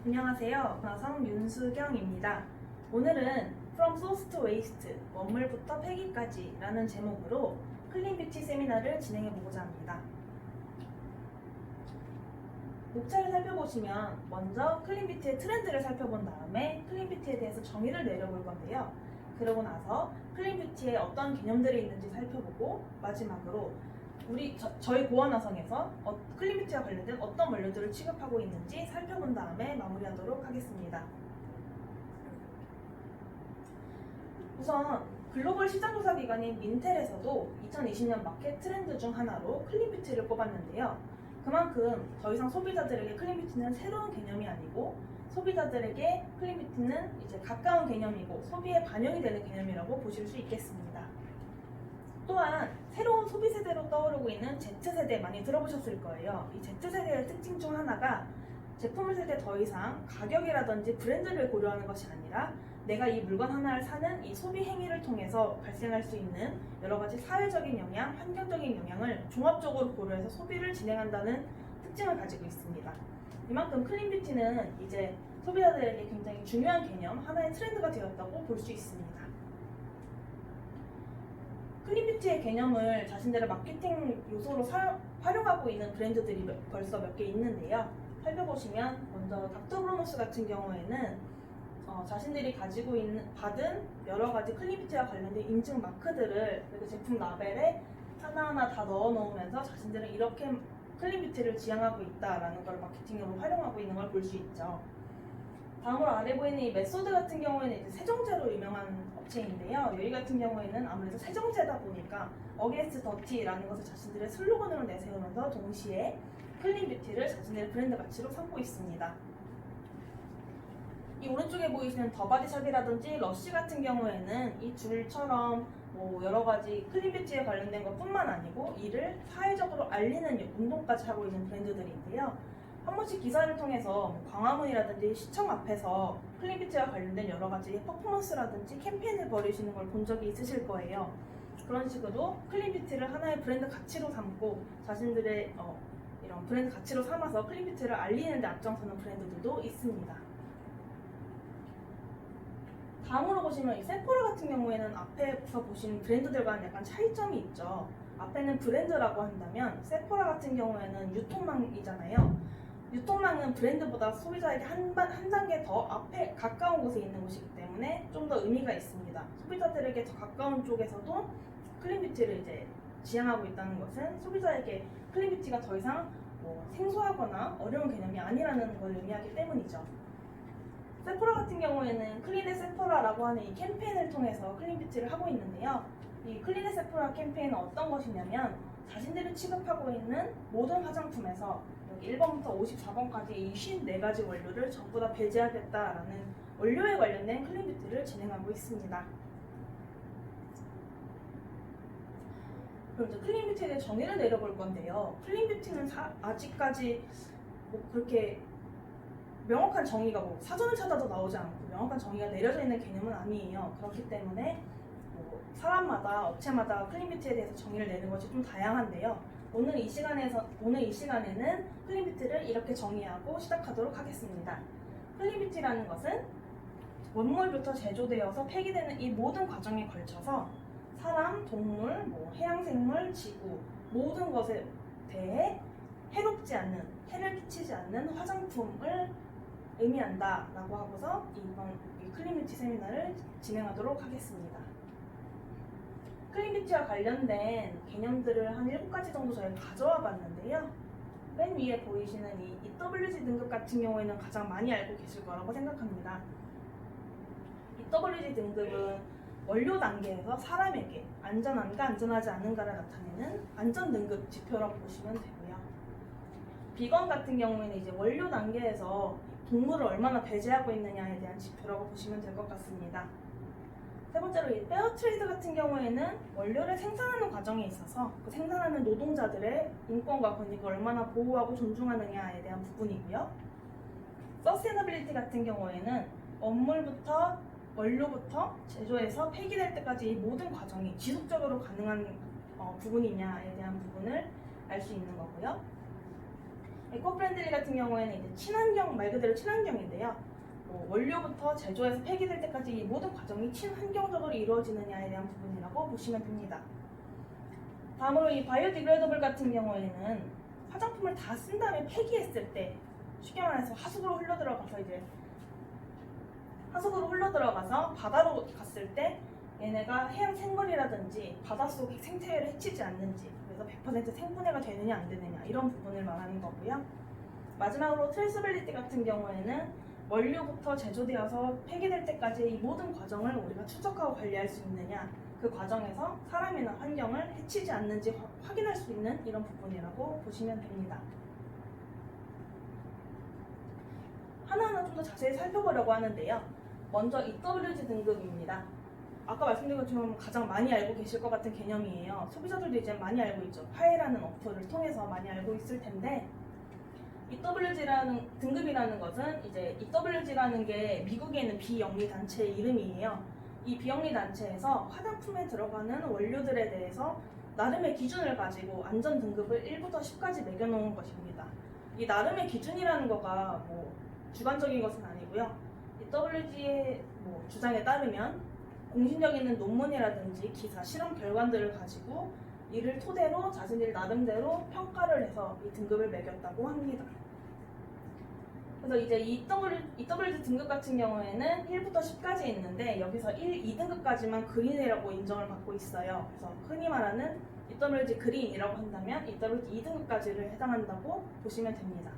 안녕하세요. 나성 윤수경입니다. 오늘은 From Source to Waste, 원물부터 폐기까지 라는 제목으로 클린뷰티 세미나를 진행해보고자 합니다. 목차를 살펴보시면 먼저 클린뷰티의 트렌드를 살펴본 다음에 클린뷰티에 대해서 정의를 내려볼 건데요. 그러고 나서 클린뷰티에 어떤 개념들이 있는지 살펴보고 마지막으로 저희 고원화성에서 클린뷰티와 관련된 어떤 원료들을 취급하고 있는지 살펴본 다음에 마무리하도록 하겠습니다. 우선 글로벌 시장조사 기관인 민텔에서도 2020년 마켓 트렌드 중 하나로 클린뷰티를 꼽았는데요. 그만큼 더 이상 소비자들에게 클린뷰티는 새로운 개념이 아니고 소비자들에게 클린뷰티는 이제 가까운 개념이고 소비에 반영이 되는 개념이라고 보실 수 있겠습니다. 또한 새로운 소비 세대로 떠오르고 있는 Z세대 많이 들어보셨을 거예요. 이 Z세대의 특징 중 하나가 제품을 살 때 더 이상 가격이라든지 브랜드를 고려하는 것이 아니라 내가 이 물건 하나를 사는 이 소비 행위를 통해서 발생할 수 있는 여러 가지 사회적인 영향, 환경적인 영향을 종합적으로 고려해서 소비를 진행한다는 특징을 가지고 있습니다. 이만큼 클린뷰티는 이제 소비자들에게 굉장히 중요한 개념, 하나의 트렌드가 되었다고 볼 수 있습니다. 클린뷰티의 개념을 자신들의 마케팅 요소로 활용하고 있는 브랜드들이 벌써 몇 개 있는데요. 살펴보시면 먼저 닥터브로노스 같은 경우에는 자신들이 가지고 받은 여러 가지 클린뷰티와 관련된 인증 마크들을 그 제품 라벨에 하나하나 다 넣어 놓으면서 자신들은 이렇게 클린뷰티를 지향하고 있다라는 걸 마케팅으로 활용하고 있는 걸 볼 수 있죠. 다음으로 아래 보이는 이 메소드 같은 경우에는 이제 세정제로 유명한 업체인데요. 여기 같은 경우에는 아무래도 세정제다 보니까 어게인스트 더티라는 것을 자신들의 슬로건으로 내세우면서 동시에 클린뷰티를 자신들의 브랜드 가치로 삼고 있습니다. 이 오른쪽에 보이시는 더바디샵이라든지 러쉬 같은 경우에는 이 줄처럼 여러 가지 클린뷰티에 관련된 것뿐만 아니고 이를 사회적으로 알리는 운동까지 하고 있는 브랜드들인데요. 한 번씩 기사를 통해서 광화문이라든지 시청 앞에서 클린뷰티와 관련된 여러 가지 퍼포먼스라든지 캠페인을 벌이시는 걸 본 적이 있으실 거예요. 그런 식으로 클린뷰티를 하나의 브랜드 가치로 삼고 자신들의 이런 브랜드 가치로 삼아서 클린뷰티를 알리는 데 앞장서는 브랜드들도 있습니다. 다음으로 보시면 이 세포라 같은 경우에는 앞에서 보신 브랜드들과는 약간 차이점이 있죠. 앞에는 브랜드라고 한다면 세포라 같은 경우에는 유통망이잖아요. 유통망은 브랜드보다 소비자에게 한 단계 더 앞에 가까운 곳에 있는 곳이기 때문에 좀 더 의미가 있습니다. 소비자들에게 더 가까운 쪽에서도 클린뷰티를 이제 지향하고 있다는 것은 소비자에게 클린뷰티가 더 이상 생소하거나 어려운 개념이 아니라는 걸 의미하기 때문이죠. 세포라 같은 경우에는 클린의 세포라라고 하는 이 캠페인을 통해서 클린뷰티를 하고 있는데요. 이 클린의 세포라 캠페인은 어떤 것이냐면 자신들이 취급하고 있는 모든 화장품에서 1번부터 54번까지 이 54가지 원료를 전부 다 배제하겠다라는 원료에 관련된 클린뷰티를 진행하고 있습니다. 그럼 이제 클린뷰티에 대해 정의를 내려볼 건데요. 클린뷰티는 아직까지 그렇게 명확한 정의가 사전을 찾아도 나오지 않고 명확한 정의가 내려져 있는 개념은 아니에요. 그렇기 때문에 사람마다 업체마다 클린뷰티에 대해서 정의를 내는 것이 좀 다양한데요. 오늘 이 시간에는 클린뷰티를 이렇게 정의하고 시작하도록 하겠습니다. 클린뷰티라는 것은 원물부터 제조되어서 폐기되는 이 모든 과정에 걸쳐서 사람, 동물, 해양생물, 지구 모든 것에 대해 해롭지 않는, 해를 끼치지 않는 화장품을 의미한다라고 하고서 이번 클린뷰티 세미나를 진행하도록 하겠습니다. 클린뷰티와 관련된 개념들을 한 7가지 정도 저희가 가져와 봤는데요. 맨 위에 보이시는 이 EWG 등급 같은 경우에는 가장 많이 알고 계실 거라고 생각합니다. EWG 등급은 원료 단계에서 사람에게 안전한가 안전하지 않은가를 나타내는 안전 등급 지표라고 보시면 되고요. 비건 같은 경우에는 이제 원료 단계에서 동물을 얼마나 배제하고 있느냐에 대한 지표라고 보시면 될 것 같습니다. 세 번째로 이 페어트레이드 같은 경우에는 원료를 생산하는 과정에 있어서 그 생산하는 노동자들의 인권과 권익을 얼마나 보호하고 존중하느냐에 대한 부분이고요. 서스테너빌리티 같은 경우에는 원료부터 제조해서 폐기될 때까지 이 모든 과정이 지속적으로 가능한 부분이냐에 대한 부분을 알 수 있는 거고요. 에코프렌들리 같은 경우에는 이제 친환경, 말 그대로 친환경인데요. 원료부터 제조해서 폐기될 때까지 이 모든 과정이 친환경적으로 이루어지느냐에 대한 부분이라고 보시면 됩니다. 다음으로 이 바이오디그레이더블 같은 경우에는 화장품을 다 쓴 다음에 폐기했을 때, 쉽게 말해서 하수구로 흘러들어가서 바다로 갔을 때 얘네가 해양 생물이라든지 바닷속 생태계를 해치지 않는지, 그래서 100% 생분해가 되느냐 안 되느냐 이런 부분을 말하는 거고요. 마지막으로 트레이서빌리티 같은 경우에는 원료부터 제조되어서 폐기될 때까지 이 모든 과정을 우리가 추적하고 관리할 수 있느냐, 그 과정에서 사람이나 환경을 해치지 않는지 확인할 수 있는 이런 부분이라고 보시면 됩니다. 하나하나 좀 더 자세히 살펴보려고 하는데요. 먼저 EWG 등급입니다. 아까 말씀드린 것처럼 가장 많이 알고 계실 것 같은 개념이에요. 소비자들도 이제 많이 알고 있죠. 파이라는 어플을 통해서 많이 알고 있을 텐데, EWG라는 등급이라는 것은 이제 EWG라는 게 미국에 있는 비영리 단체의 이름이에요. 이 비영리 단체에서 화장품에 들어가는 원료들에 대해서 나름의 기준을 가지고 안전 등급을 1부터 10까지 매겨놓은 것입니다. 이 나름의 기준이라는 거가 주관적인 것은 아니고요. EWG의 주장에 따르면 공신력 있는 논문이라든지 기사, 실험 결과들을 가지고 이를 토대로 자신들 나름대로 평가를 해서 이 등급을 매겼다고 합니다. 그래서 이제 EWG 등급 같은 경우에는 1부터 10까지 있는데 여기서 1, 2등급까지만 그린이라고 인정을 받고 있어요. 그래서 흔히 말하는 EWG 그린이라고 한다면 EWG 2등급까지를 해당한다고 보시면 됩니다.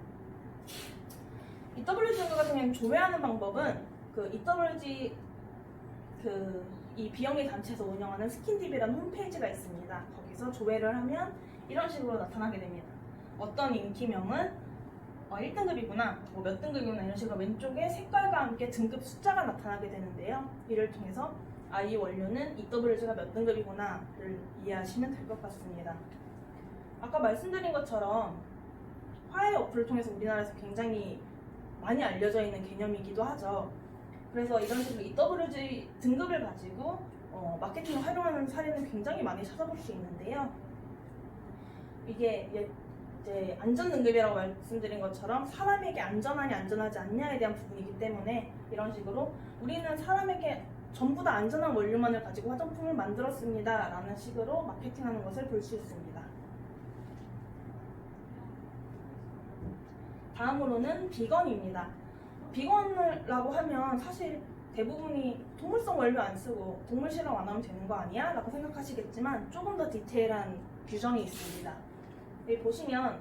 EWG 등급 같은 경우는 조회하는 방법은 EWG 이 비영리 단체에서 운영하는 스킨딥이라는 홈페이지가 있습니다. 거기서 조회를 하면 이런 식으로 나타나게 됩니다. 어떤 인기명은 1등급이구나, 몇 등급이구나 이런 식으로 왼쪽에 색깔과 함께 등급 숫자가 나타나게 되는데요. 이를 통해서 이 원료는 EWG가 몇 등급이구나를 이해하시면 될 것 같습니다. 아까 말씀드린 것처럼 화해 어플을 통해서 우리나라에서 굉장히 많이 알려져 있는 개념이기도 하죠. 그래서 이런 식으로 EWG 등급을 가지고 마케팅을 활용하는 사례는 굉장히 많이 찾아볼 수 있는데요. 이게 이제 안전 등급이라고 말씀드린 것처럼 사람에게 안전하냐 안전하지 않냐에 대한 부분이기 때문에 이런 식으로 우리는 사람에게 전부 다 안전한 원료만을 가지고 화장품을 만들었습니다 라는 식으로 마케팅하는 것을 볼 수 있습니다. 다음으로는 비건입니다. 비건이라고 하면 사실 대부분이 동물성 원료 안 쓰고 동물 실험 안 하면 되는 거 아니야? 라고 생각하시겠지만 조금 더 디테일한 규정이 있습니다. 여기 보시면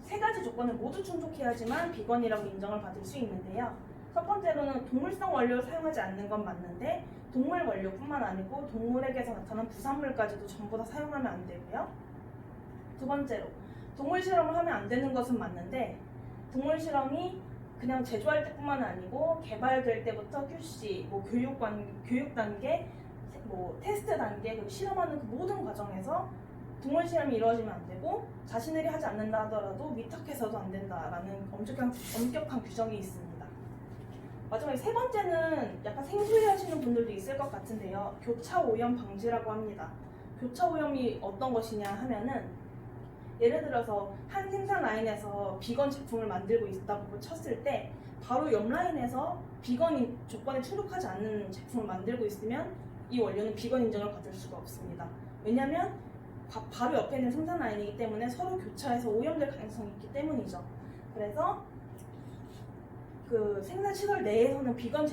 세 가지 조건을 모두 충족해야지만 비건이라고 인정을 받을 수 있는데요. 첫 번째로는 동물성 원료를 사용하지 않는 건 맞는데 동물 원료뿐만 아니고 동물에게서 나타난 부산물까지도 전부 다 사용하면 안 되고요. 두 번째로 동물 실험을 하면 안 되는 것은 맞는데 동물 실험이 그냥 제조할 때뿐만 아니고 개발될 때부터 QC, 교육 단계, 테스트 단계, 그리고 실험하는 그 모든 과정에서 동물 실험이 이루어지면 안 되고 자신들이 하지 않는다 하더라도 위탁해서도 안 된다라는 엄격한 규정이 있습니다. 마지막에 세 번째는 약간 생소해하시는 분들도 있을 것 같은데요. 교차 오염 방지라고 합니다. 교차 오염이 어떤 것이냐 하면은 예를 들어서 한 생산 라인에서 비건 제품을 만들고 있다고 쳤을 때 바로 옆 라인에서 비건 조건에 충족하지 않는 제품을 만들고 있으면 이 원료는 비건 인정을 받을 수가 없습니다. 왜냐하면 바로 옆에 있는 생산 라인이기 때문에 서로 교차해서 오염될 가능성이 있기 때문이죠. 그래서 그 생산 시설 내에서는 비건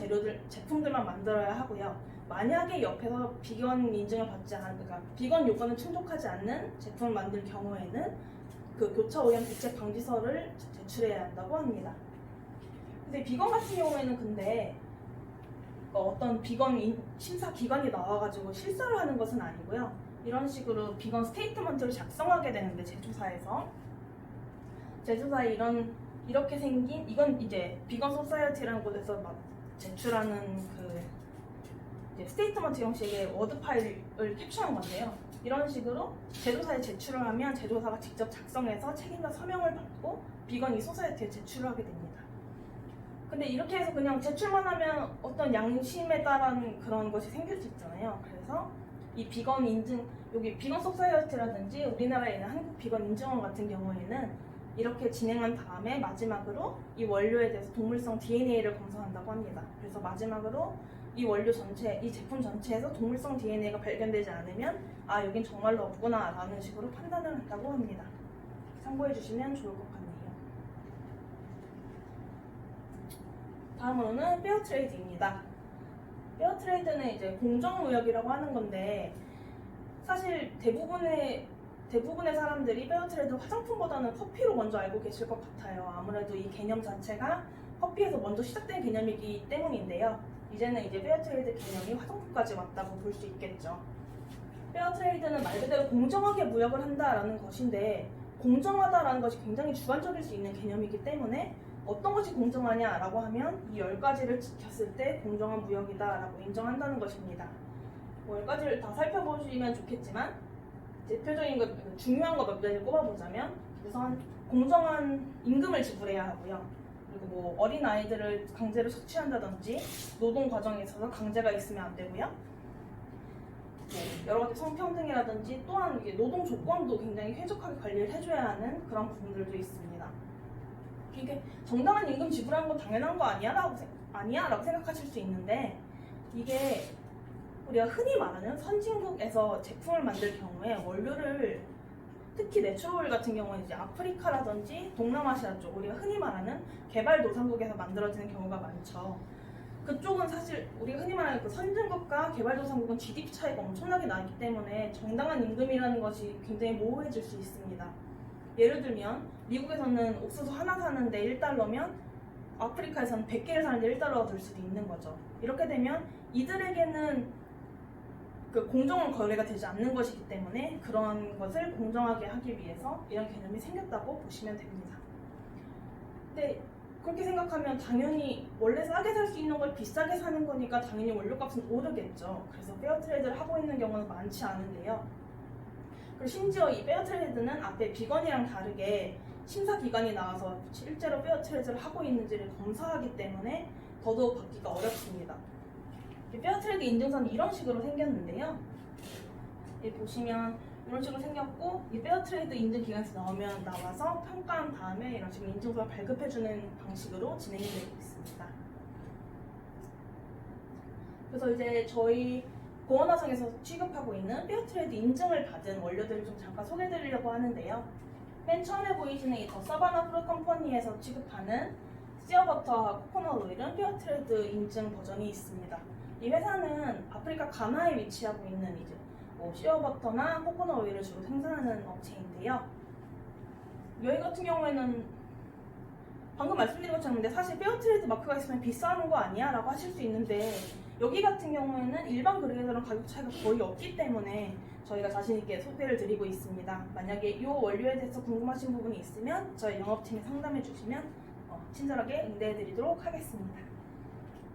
제품들만 만들어야 하고요. 만약에 옆에서 비건 인증을 받지 않은, 그러니까 비건 요건을 충족하지 않는 제품을 만들 경우에는 그 교차 오염 대책 방지서를 제출해야 한다고 합니다. 근데 비건 같은 경우에는 근데 어떤 비건 심사 기관이 나와가지고 실사를 하는 것은 아니고요. 이런 식으로 비건 스테이트먼트를 작성하게 되는데 제조사에 이렇게 생긴 이건 이제 비건 소사이어티라는 곳에서 막 제출하는 그 스테이트먼트 형식의 워드 파일을 캡처한 건데요. 이런 식으로 제조사에 제출을 하면 제조사가 직접 작성해서 책임자 서명을 받고 비건 이 소사이어티에 제출을 하게 됩니다. 근데 이렇게 해서 그냥 제출만 하면 어떤 양심에 따른 그런 것이 생길 수 있잖아요. 그래서 이 비건 인증, 여기 비건 소사이어티라든지 우리나라에 있는 한국 비건 인증원 같은 경우에는 이렇게 진행한 다음에 마지막으로 이 원료에 대해서 동물성 DNA를 검사한다고 합니다. 그래서 마지막으로 이 원료 전체, 이 제품 전체에서 동물성 DNA가 발견되지 않으면 아, 여긴 정말로 없구나 라는 식으로 판단을 한다고 합니다. 참고해 주시면 좋을 것 같네요. 다음으로는 페어트레이드입니다. 페어트레이드는 이제 공정무역이라고 하는 건데 사실 대부분의 사람들이 페어트레이드 화장품보다는 커피로 먼저 알고 계실 것 같아요. 아무래도 이 개념 자체가 커피에서 먼저 시작된 개념이기 때문인데요. 이제는 이제 페어트레이드 개념이 화장품까지 왔다고 볼 수 있겠죠. 페어트레이드는 말 그대로 공정하게 무역을 한다라는 것인데 공정하다라는 것이 굉장히 주관적일 수 있는 개념이기 때문에 어떤 것이 공정하냐라고 하면 이 10가지를 지켰을 때 공정한 무역이다라고 인정한다는 것입니다. 10가지를 다 살펴보시면 좋겠지만 대표적인 것, 중요한 거 몇 가지 꼽아보자면 우선 공정한 임금을 지불해야 하고요. 그리고 뭐 어린 아이들을 강제로 착취한다든지 노동 과정에 있어서 강제가 있으면 안 되고요. 여러 가지 성평등이라든지 또한 이게 노동 조건도 굉장히 쾌적하게 관리를 해줘야 하는 그런 부분들도 있습니다. 이게 정당한 임금 지불하는 건 당연한 거 아니야라고 생각하실 수 있는데 이게 우리가 흔히 말하는 선진국에서 제품을 만들 경우에 원료를 특히 내추럴 같은 경우는 이제 아프리카라든지 동남아시아 쪽 우리가 흔히 말하는 개발도상국에서 만들어지는 경우가 많죠. 그쪽은 사실 우리가 흔히 말하는 그 선진국과 개발도상국은 GDP 차이가 엄청나게 나기 때문에 정당한 임금이라는 것이 굉장히 모호해질 수 있습니다. 예를 들면 미국에서는 옥수수 하나 사는데 1달러면 아프리카에서는 100개를 사는데 1달러가 될 수도 있는 거죠. 이렇게 되면 이들에게는 그 공정한 거래가 되지 않는 것이기 때문에 그런 것을 공정하게 하기 위해서 이런 개념이 생겼다고 보시면 됩니다. 근데 그렇게 생각하면 당연히 원래 싸게 살 수 있는 걸 비싸게 사는 거니까 당연히 원료값은 오르겠죠. 그래서 페어트레이드를 하고 있는 경우는 많지 않은데요. 그리고 심지어 이 페어트레이드는 앞에 비건이랑 다르게 심사기관이 나와서 실제로 페어트레이드를 하고 있는지를 검사하기 때문에 더더욱 받기가 어렵습니다. 페어트레이드 인증서는 이런 식으로 생겼는데요. 여기 보시면 이런 식으로 생겼고 이 페어트레이드 인증기관에서 나와서 평가한 다음에 이런 식으로 인증서를 발급해주는 방식으로 진행이 되고 있습니다. 그래서 이제 저희 고원화성에서 취급하고 있는 페어트레이드 인증을 받은 원료들을 좀 잠깐 소개해드리려고 하는데요. 맨 처음에 보이시는 이 더 사바나 프루 컴퍼니에서 취급하는 씨어버터와 코코넛 오일은 페어트레이드 인증 버전이 있습니다. 이 회사는 아프리카 가나에 위치하고 있는 이제 씨어버터나 코코넛 오일을 주로 생산하는 업체인데요. 여기 같은 경우에는 방금 말씀드린 것처럼 근데 사실 페어트레이드 마크가 있으면 비싼 거 아니야? 라고 하실 수 있는데 여기 같은 경우에는 일반 그레이더랑 가격 차이가 거의 없기 때문에 저희가 자신있게 소개를 드리고 있습니다. 만약에 이 원료에 대해서 궁금하신 부분이 있으면 저희 영업팀에 상담해 주시면 친절하게 응대해 드리도록 하겠습니다.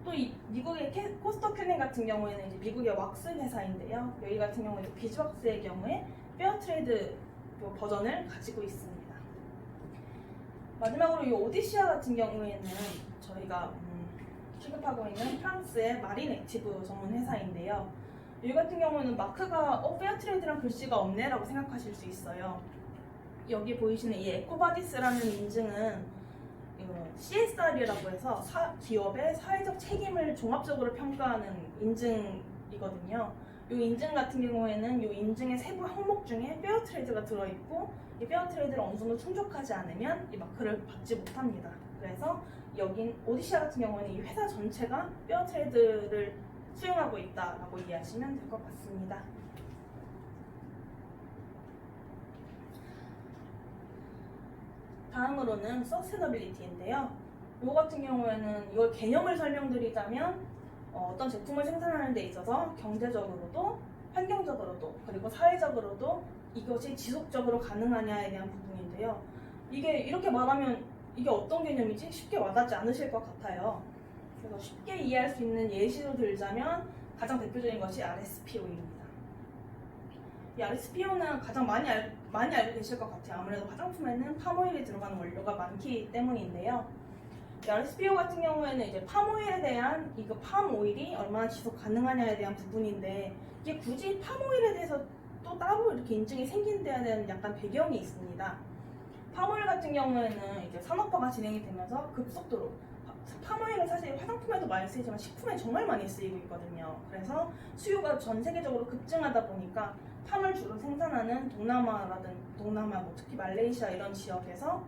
또 이 미국의 코스터 큐닝 같은 경우에는 이제 미국의 왁스 회사인데요. 여기 같은 경우에는 비즈왁스의 경우에 페어트레이드 버전을 가지고 있습니다. 마지막으로 이 오디시아 같은 경우에는 저희가 취급하고 있는 프랑스의 마린 액티브 전문 회사인데요. 여기 같은 경우는 마크가 페어트레이드란 글씨가 없네 라고 생각하실 수 있어요. 여기 보이시는 이 에코바디스라는 인증은 CSR이라고 해서 기업의 사회적 책임을 종합적으로 평가하는 인증이거든요. 이 인증 같은 경우에는 이 인증의 세부 항목 중에 페어트레이드가 들어있고 이 페어트레이드를 어느 정도 충족하지 않으면 이 마크를 받지 못합니다. 그래서 여긴 오디시아 같은 경우에는 이 회사 전체가 페어트레이드를 수용하고 있다라고 이해하시면 될 것 같습니다. 다음으로는 서스테너빌리티인데요. 이거 같은 경우에는 이걸 개념을 설명드리자면 어떤 제품을 생산하는 데 있어서 경제적으로도 환경적으로도 그리고 사회적으로도 이것이 지속적으로 가능하냐에 대한 부분인데요. 이게 이렇게 말하면 이게 어떤 개념이지? 쉽게 와닿지 않으실 것 같아요. 그래서 쉽게 이해할 수 있는 예시로 들자면 가장 대표적인 것이 RSPO입니다. 이 RSPO는 가장 많이 알고 계실 것 같아요. 아무래도 화장품에는 팜오일이 들어가는 원료가 많기 때문인데요. 이 RSPO 같은 경우에는 이제 팜오일에 대한 이거 팜오일이 얼마나 지속 가능하냐에 대한 부분인데 이게 굳이 팜오일에 대해서 또 따로 이렇게 인증이 생긴 데에 대한 약간 배경이 있습니다. 팜오일 같은 경우에는 이제 산업화가 진행이 되면서 급속도로 팜오일은 사실 화장품에도 많이 쓰이지만 식품에 정말 많이 쓰이고 있거든요. 그래서 수요가 전 세계적으로 급증하다 보니까 팜을 주로 생산하는 동남아, 뭐 특히 말레이시아 이런 지역에서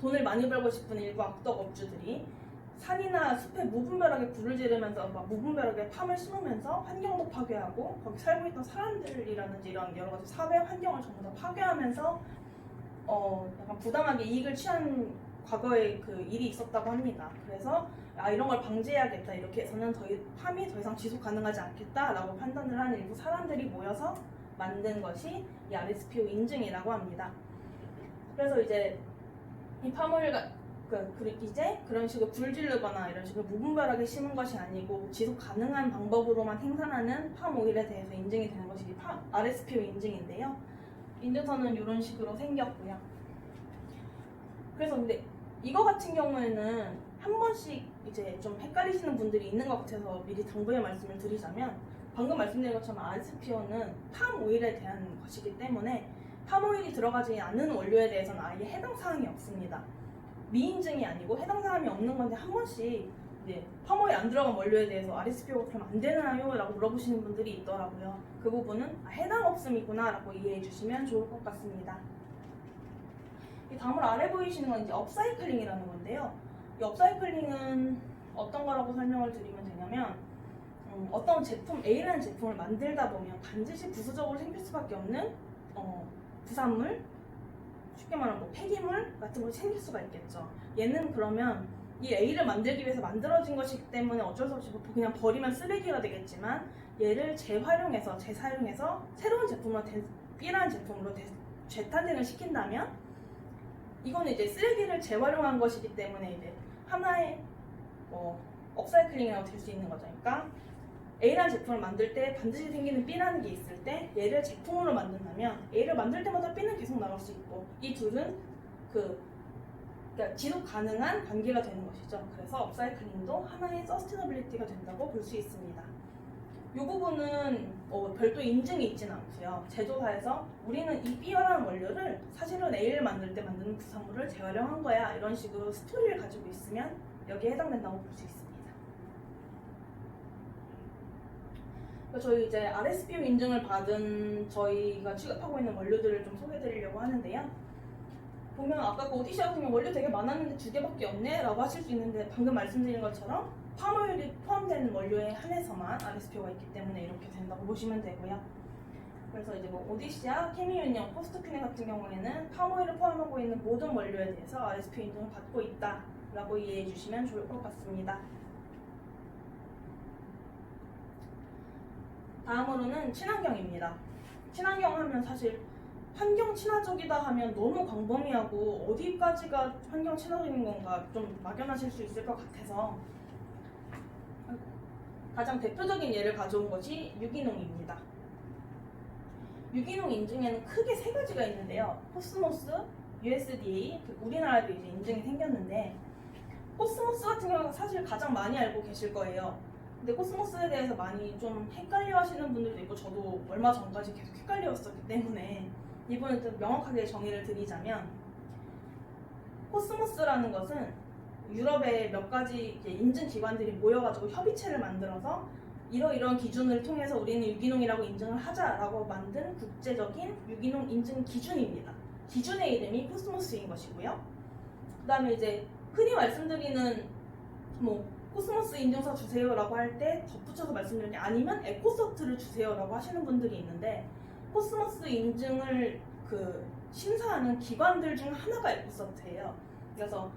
돈을 많이 벌고 싶은 일부 악덕 업주들이 산이나 숲에 무분별하게 불을 지르면서 막 무분별하게 팜을 심으면서 환경도 파괴하고 거기 살고 있던 사람들이라든지 이런 여러 가지 사회 환경을 전부 다 파괴하면서 약간 부당하게 이익을 취한 과거에 그 일이 있었다고 합니다. 그래서 이런 걸 방지해야겠다 이렇게 해서는 팜이 더 이상 지속 가능하지 않겠다라고 판단을 하는 일부 사람들이 모여서 만든 것이 이 RSPO 인증이라고 합니다. 그래서 이제 이 팜오일가 이제 그런 식으로 불 지르거나 이런 식으로 무분별하게 심은 것이 아니고 지속 가능한 방법으로만 생산하는 팜오일에 대해서 인증이 되는 것이 RSPO 인증인데요. 인증서는 이런 식으로 생겼고요. 그래서 근데 이거 같은 경우에는 한 번씩 이제 좀 헷갈리시는 분들이 있는 것 같아서 미리 당부의 말씀을 드리자면 방금 말씀드린 것처럼 RSPO는 팜오일에 대한 것이기 때문에 팜오일이 들어가지 않는 원료에 대해서는 아예 해당 사항이 없습니다. 미인증이 아니고 해당 사항이 없는 건데 한 번씩 팜오일 안 들어간 원료에 대해서 RSPO가 그럼 안 되나요? 라고 물어보시는 분들이 있더라고요. 그 부분은 해당 없음이구나 라고 이해해 주시면 좋을 것 같습니다. 다음으로 아래 보이시는 건 이제 업사이클링이라는 건데요. 이 업사이클링은 어떤 거라고 설명을 드리면 되냐면 어떤 제품 A라는 제품을 만들다 보면 반드시 부수적으로 생길 수밖에 없는 부산물, 쉽게 말하면 뭐 폐기물 같은 것이 생길 수가 있겠죠. 얘는 그러면 이 A를 만들기 위해서 만들어진 것이기 때문에 어쩔 수 없이 그냥 버리면 쓰레기가 되겠지만 얘를 재활용해서 재사용해서 새로운 제품으로 B라는 제품으로 재탄생을 시킨다면 이거는 이제 쓰레기를 재활용한 것이기 때문에 이제 하나의 업사이클링이라고 될 수 있는 거죠. 그러니까 A라는 제품을 만들 때 반드시 생기는 B라는 게 있을 때 얘를 제품으로 만든다면 A를 만들 때마다 B는 계속 나올 수 있고 이 둘은 그러니까 지속 가능한 관계가 되는 것이죠. 그래서 업사이클링도 하나의 서스테너빌리티가 된다고 볼 수 있습니다. 이 부분은 별도 인증이 있진 않고요. 제조사에서 우리는 이 B라는 원료를 사실은 A를 만들 때 만드는 부산물을 재활용한 거야 이런 식으로 스토리를 가지고 있으면 여기에 해당된다고 볼 수 있습니다. 저희 이제 RSPO 인증을 받은 저희가 취급하고 있는 원료들을 좀 소개해드리려고 하는데요. 보면 아까 그 오디시 같은 경우 원료 되게 많았는데 2개밖에 없네 라고 하실 수 있는데 방금 말씀드린 것처럼 팜오일이 포함된 원료에 한해서만 RSPO가 있기 때문에 이렇게 된다고 보시면 되고요. 그래서 이제 뭐 오디시아, 케미윤영, 포스트큐네 같은 경우에는 팜오일을 포함하고 있는 모든 원료에 대해서 RSPO 인증을 받고 있다라고 이해해 주시면 좋을 것 같습니다. 다음으로는 친환경입니다. 친환경 하면 사실 환경 친화적이다 하면 너무 광범위하고 어디까지가 환경 친화적인 건가 좀 막연하실 수 있을 것 같아서 가장 대표적인 예를 가져온 것이 유기농입니다. 유기농 인증에는 크게 3가지가 있는데요. 코스모스, USDA, 우리나라도 이제 인증이 생겼는데 코스모스 같은 경우는 사실 가장 많이 알고 계실 거예요. 근데 코스모스에 대해서 많이 좀 헷갈려 하시는 분들도 있고 저도 얼마 전까지 계속 헷갈려왔었기 때문에 이번에 좀 명확하게 정의를 드리자면 코스모스라는 것은 유럽의 몇 가지 인증 기관들이 모여가지고 협의체를 만들어서 이러이러한 기준을 통해서 우리는 유기농이라고 인증을 하자라고 만든 국제적인 유기농 인증 기준입니다. 기준의 이름이 코스모스인 것이고요. 그 다음에 이제 흔히 말씀드리는 코스모스 인증서 주세요라고 할 때 덧붙여서 말씀드리는 게 아니면 에코서트를 주세요라고 하시는 분들이 있는데 코스모스 인증을 심사하는 기관들 중 하나가 에코서트예요. 그래서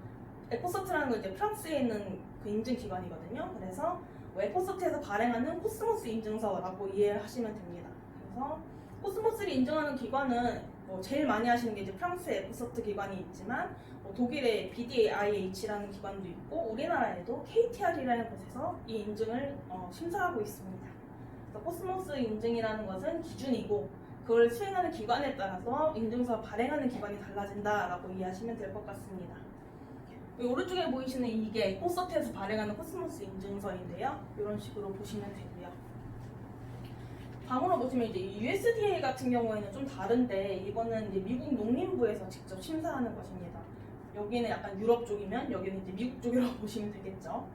에코서트라는 건 이제 프랑스에 있는 그 인증 기관이거든요. 그래서 에코서트에서 발행하는 코스모스 인증서라고 이해하시면 됩니다. 그래서 코스모스를 인증하는 기관은 제일 많이 하시는 게 이제 프랑스의 에코서트 기관이 있지만 독일의 BDIH라는 기관도 있고 우리나라에도 KTR이라는 곳에서 이 인증을 심사하고 있습니다. 그래서 코스모스 인증이라는 것은 기준이고 그걸 수행하는 기관에 따라서 인증서 발행하는 기관이 달라진다라고 이해하시면 될 것 같습니다. 오른쪽에 보이시는 이게 에코서트에서 발행하는 코스모스 인증서인데요. 이런 식으로 보시면 되고요. 다음으로 보시면 이제 USDA 같은 경우에는 좀 다른데 이거는 이제 미국 농림부에서 직접 심사하는 것입니다. 여기는 약간 유럽 쪽이면 여기는 이제 미국 쪽이라고 보시면 되겠죠.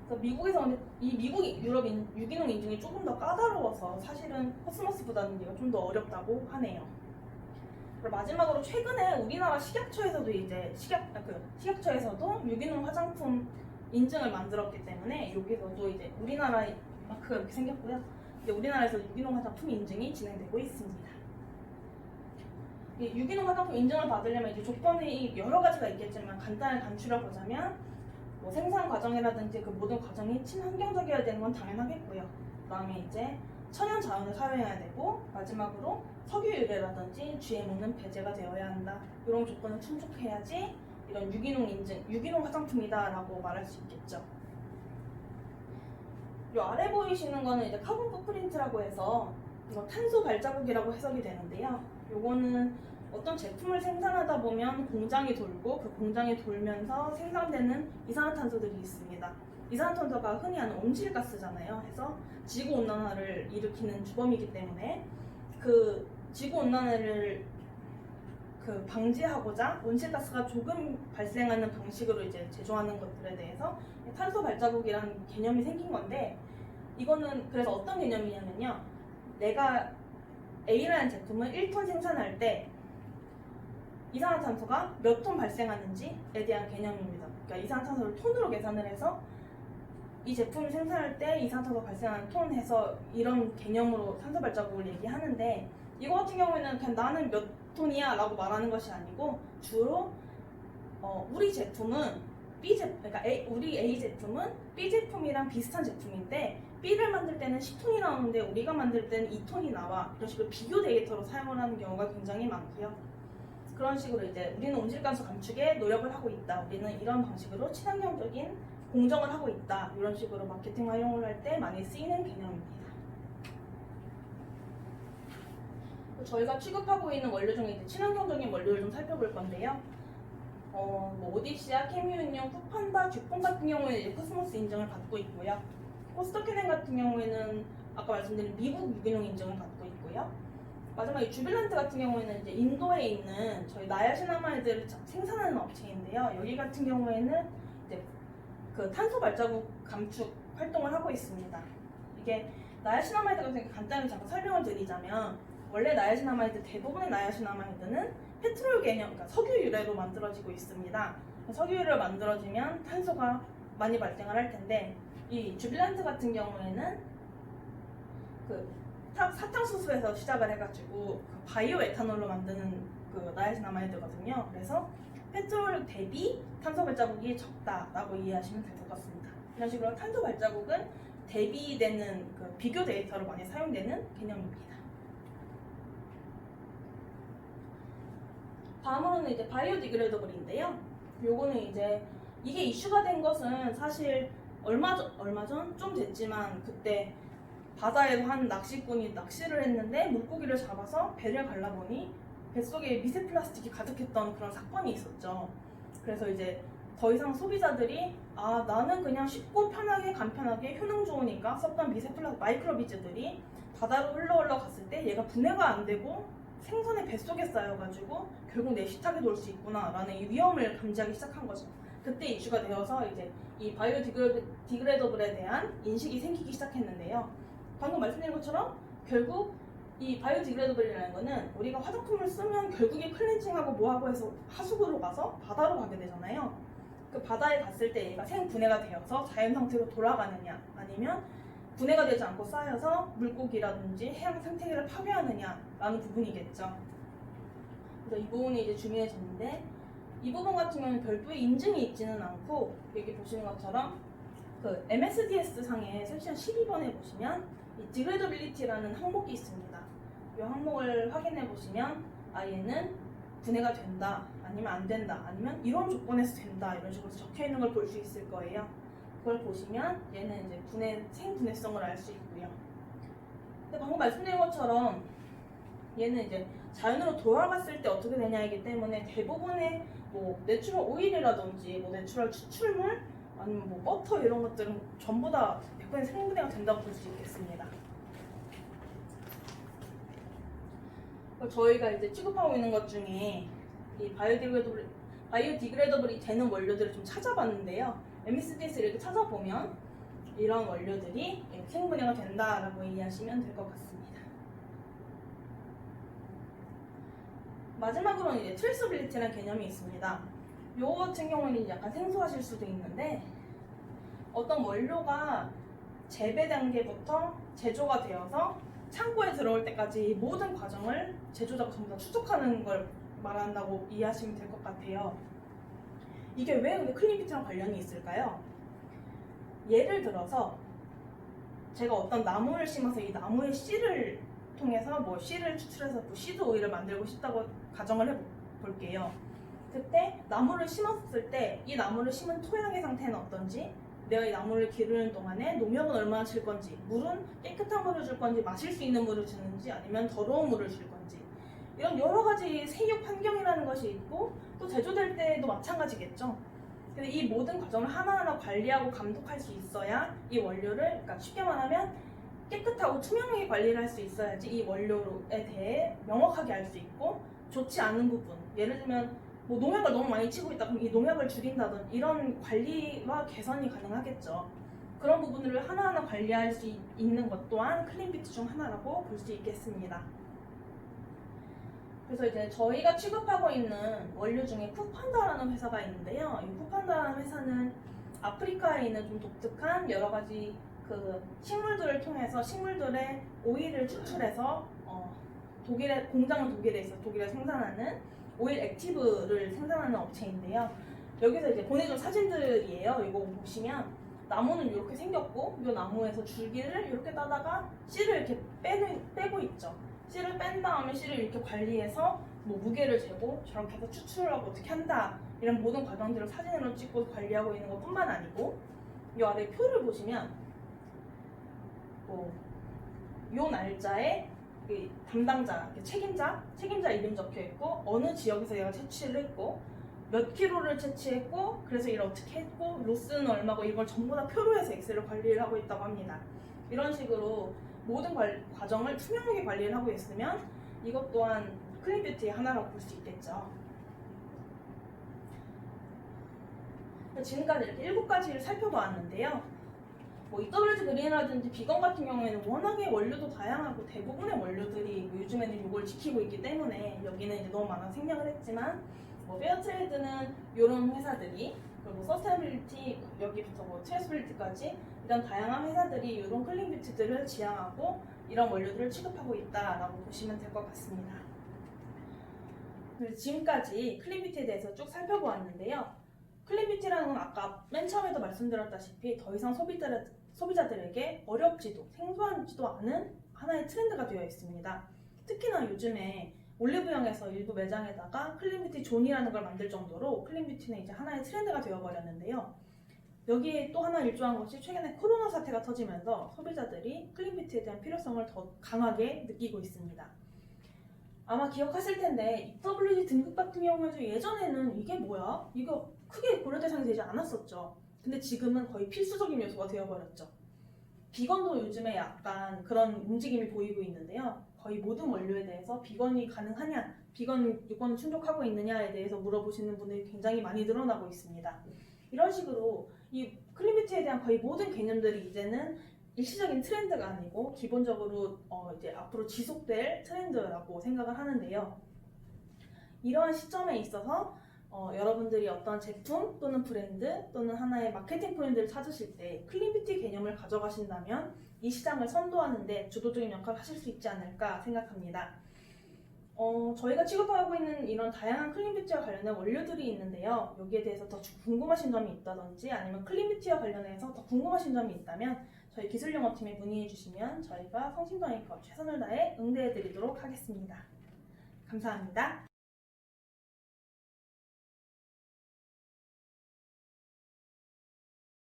그래서 미국에서 근데 이 미국 유럽 유기농 인증이 조금 더 까다로워서 사실은 코스모스보다는 얘가 좀 더 어렵다고 하네요. 그리고 마지막으로 최근에 우리나라 식약처에서도 이제 식약처에서도 유기농 화장품 인증을 만들었기 때문에 여기서도 이제 우리나라 마크가 이렇게 생겼고요. 이제 우리나라에서 유기농 화장품 인증이 진행되고 있습니다. 이 유기농 화장품 인증을 받으려면 이제 조건이 여러 가지가 있겠지만 간단히 간추려 보자면 뭐 생산 과정이라든지 그 모든 과정이 친환경적이어야 되는 건 당연하겠고요. 그다음에 이제 천연 자원을 사용해야 되고 마지막으로 석유 유래라든지 GMO는 배제가 되어야 한다. 이런 조건을 충족해야지 이런 유기농 인증, 유기농 화장품이다라고 말할 수 있겠죠. 이 아래 보이시는 거는 이제 카본 풋프린트라고 해서 이거 탄소 발자국이라고 해석이 되는데요. 요거는 어떤 제품을 생산하다 보면 공장이 돌고 그 공장이 돌면서 생산되는 이산화탄소들이 있습니다. 이산화탄소가 흔히 하는 온실가스잖아요. 그래서 지구온난화를 일으키는 주범이기 때문에 그 지구온난화를 방지하고자 온실가스가 조금 발생하는 방식으로 이제 제조하는 것들에 대해서 탄소 발자국이라는 개념이 생긴 건데 이거는 그래서 어떤 개념이냐면요. 내가 A라는 제품을 1톤 생산할 때 이산화탄소가 몇 톤 발생하는지에 대한 개념입니다. 그러니까 이산화탄소를 톤으로 계산을 해서 이 제품을 생산할 때 이산화탄소 발생하는 톤 해서 이런 개념으로 탄소 발자국을 얘기하는데 이거 같은 경우에는 그냥 나는 몇 톤이야 라고 말하는 것이 아니고 주로 우리 제품은 우리 A 제품은 B 제품이랑 비슷한 제품인데 B를 만들 때는 10톤이 나오는데 우리가 만들 때는 2톤이 나와. 이런 식으로 비교 데이터로 사용을 하는 경우가 굉장히 많고요. 그런 식으로 이제 우리는 온실가스 감축에 노력을 하고 있다. 우리는 이런 방식으로 친환경적인 공정을 하고 있다. 이런 식으로 마케팅 활용을 할 때 많이 쓰이는 개념입니다. 저희가 취급하고 있는 원료 중에 이제 친환경적인 원료를 좀 살펴볼 건데요. 오디시아, 케미윤용, 푸판다, 듀폰 같은 경우에는 이제 코스모스 인증을 받고 있고요. 코스토키넨 같은 경우에는 아까 말씀드린 미국 유기농 인증을 받고 있고요. 마지막에 주빌란트 같은 경우에는 이제 인도에 있는 저희 나야시나마이드를 생산하는 업체인데요. 여기 같은 경우에는 이제 그 탄소 발자국 감축 활동을 하고 있습니다. 이게 나야시나마이드 같은 경우 간단히 잠깐 설명을 드리자면 원래 나야시나마이드 대부분의 나야시나마이드는 페트롤 개념, 그러니까 석유 유래로 만들어지고 있습니다. 석유 유래로 만들어지면 탄소가 많이 발생을 할 텐데 이 주빌란트 같은 경우에는 그 사탕수수에서 시작을 해가지고 그 바이오 에탄올로 만드는 그 나야시나마이드거든요. 그래서 페트롤 대비 탄소 발자국이 적다라고 이해하시면 될 것 같습니다. 이런 식으로 탄소 발자국은 대비되는 그 비교 데이터로 많이 사용되는 개념입니다. 다음으로는 이제 바이오디그레이더블인데요. 요거는 이제 이게 이슈가 된 것은 사실 얼마 전 좀 됐지만 그때 바다에서 한 낚시꾼이 낚시를 했는데 물고기를 잡아서 배를 갈라보니 뱃속에 미세 플라스틱이 가득했던 그런 사건이 있었죠. 그래서 이제 더 이상 소비자들이 나는 그냥 쉽고 편하게 간편하게 효능 좋으니까 썼던 마이크로비즈들이 바다로 흘러 갔을 때 얘가 분해가 안 되고 생선의 뱃속에 쌓여가지고 결국 내 식탁에 돌 수 있구나 라는 이 위험을 감지하기 시작한 거죠. 그때 이슈가 되어서 이제 이 바이오디그레이더블에 대한 인식이 생기기 시작했는데요. 방금 말씀드린 것처럼 결국 이 바이오디그레이더블이라는 거는 우리가 화장품을 쓰면 결국에 클렌징하고 뭐하고 해서 하수구로 가서 바다로 가게 되잖아요. 그 바다에 갔을 때 얘가 생분해가 되어서 자연 상태로 돌아가느냐 아니면 분해가 되지 않고 쌓여서 물고기라든지 해양 생태계를 파괴하느냐라는 부분이겠죠. 그래서 이 부분이 이제 중요해지는데 이 부분 같은 경우는 별도의 인증이 있지는 않고 여기 보시는 것처럼 그 MSDS 상의 섹션 12번에 보시면 이 디그레더빌리티라는 항목이 있습니다. 이 항목을 확인해 보시면 얘는 분해가 된다, 아니면 안 된다, 아니면 이런 조건에서 된다 이런 식으로 적혀 있는 걸 볼 수 있을 거예요. 그걸 보시면 얘는 이제 생분해성을 알 수 있고요. 근데 방금 말씀드린 것처럼 얘는 이제 자연으로 돌아갔을 때 어떻게 되냐이기 때문에 대부분의 뭐 내추럴 오일이라든지 뭐 내추럴 추출물 아니면 뭐 버터 이런 것들은 전부 다 100% 생분해가 된다고 볼 수 있겠습니다. 저희가 이제 취급하고 있는 것 중에 이 바이오디그레이더블이 되는 원료들을 좀 찾아봤는데요. MSDS를 이렇게 찾아보면 이런 원료들이 생분해가 된다라고 이해하시면 될 것 같습니다. 마지막으로는 이제 트레이서빌리티라는 개념이 있습니다. 요거 같은 경우는 약간 생소하실 수도 있는데 어떤 원료가 재배 단계부터 제조가 되어서 창고에 들어올 때까지 모든 과정을 제조자가 전부 다 추적하는 걸 말한다고 이해하시면 될 것 같아요. 이게 왜 근데 클린비트랑 관련이 있을까요? 예를 들어서 제가 어떤 나무를 심어서 이 나무의 씨를 통해서 뭐 씨를 추출해서 뭐 씨드 오일을 만들고 싶다고 가정을 해볼게요. 그때 나무를 심었을 때 이 나무를 심은 토양의 상태는 어떤지, 내가 이 나무를 기르는 동안에 농약은 얼마나 줄 건지, 물은 깨끗한 물을 줄 건지, 마실 수 있는 물을 주는지, 아니면 더러운 물을 줄 건지, 이런 여러 가지 생육 환경이라는 것이 있고 또 제조될 때도 마찬가지겠죠. 근데 이 모든 과정을 하나하나 관리하고 감독할 수 있어야 이 원료를, 그러니까 쉽게 말하면 깨끗하고 투명하게 관리를 할 수 있어야지 이 원료에 대해 명확하게 알 수 있고, 좋지 않은 부분, 예를 들면 뭐 농약을 너무 많이 치고 있다 그럼 이 농약을 줄인다든 이런 관리와 개선이 가능하겠죠. 그런 부분을 하나하나 관리할 수 있는 것 또한 클린비트 중 하나라고 볼 수 있겠습니다. 그래서 이제 저희가 취급하고 있는 원료 중에 푸판다라는 회사가 있는데요. 이 푸판다라는 회사는 아프리카에 있는 좀 독특한 여러 가지 그 식물들을 통해서 식물들의 오일을 추출해서 독일의 공장은 독일에 있어 독일에 생산하는 오일 액티브를 생산하는 업체인데요. 여기서 이제 보내준 사진들이에요. 이거 보시면 나무는 이렇게 생겼고 이 나무에서 줄기를 이렇게 따다가 씨를 이렇게 빼고 있죠. 씨를 뺀 다음에 씨를 이렇게 관리해서 뭐 무게를 재고 저렇게 해서 추출하고 어떻게 한다, 이런 모든 과정들을 사진으로 찍고 관리하고 있는 것뿐만 아니고 이 아래 표를 보시면 이 날짜에 담당자, 책임자 이름 적혀 있고 어느 지역에서 얘가 채취를 했고 몇 킬로를 채취했고 그래서 이걸 어떻게 했고 로스는 얼마고 이걸 전부 다 표로 해서 엑셀로 관리를 하고 있다고 합니다. 이런 식으로 모든 과정을 투명하게 관리를 하고 있으면 이것 또한 클린뷰티의 하나라고 볼 수 있겠죠. 지금까지 이렇게 7가지를 살펴보았는데요. 뭐 EWG 그린이라든지 비건 같은 경우에는 워낙에 원료도 다양하고 대부분의 원료들이 뭐 요즘에는 이걸 지키고 있기 때문에 여기는 이제 너무 많아서 생략을 했지만, 뭐 페어트레이드는 이런 회사들이, 그리고 서스테너빌리티 여기부터 뭐 트레이서빌리티까지 이런 다양한 회사들이 이런 클린뷰티들을 지향하고 이런 원료들을 취급하고 있다라고 보시면 될 것 같습니다. 지금까지 클린뷰티에 대해서 쭉 살펴보았는데요. 클린뷰티라는 건 아까 맨 처음에도 말씀드렸다시피 더 이상 소비자들에게 어렵지도 생소하지도 않은 하나의 트렌드가 되어 있습니다. 특히나 요즘에 올리브영에서 일부 매장에다가 클린뷰티 존이라는 걸 만들 정도로 클린뷰티는 이제 하나의 트렌드가 되어버렸는데요. 여기에 또 하나 일조한 것이 최근에 코로나 사태가 터지면서 소비자들이 클린뷰티에 대한 필요성을 더 강하게 느끼고 있습니다. 아마 기억하실 텐데 EWG 등급 같은 경우에도 예전에는 이게 뭐야? 이거 크게 고려 대상이 되지 않았었죠. 근데 지금은 거의 필수적인 요소가 되어버렸죠. 비건도 요즘에 약간 그런 움직임이 보이고 있는데요. 거의 모든 원료에 대해서 비건이 가능하냐, 비건 요건을 충족하고 있느냐에 대해서 물어보시는 분들이 굉장히 많이 늘어나고 있습니다. 이런 식으로 이 클린뷰티에 대한 거의 모든 개념들이 이제는 일시적인 트렌드가 아니고 기본적으로 이제 앞으로 지속될 트렌드라고 생각을 하는데요. 이러한 시점에 있어서 여러분들이 어떤 제품 또는 브랜드 또는 하나의 마케팅 포인트를 찾으실 때 클린뷰티 개념을 가져가신다면 이 시장을 선도하는데 주도적인 역할을 하실 수 있지 않을까 생각합니다. 저희가 취급하고 있는 이런 다양한 클린뷰티와 관련된 원료들이 있는데요. 여기에 대해서 더 궁금하신 점이 있다든지 아니면 클린뷰티와 관련해서 더 궁금하신 점이 있다면 저희 기술영어팀에 문의해 주시면 저희가 성심성의껏 최선을 다해 응대해 드리도록 하겠습니다. 감사합니다.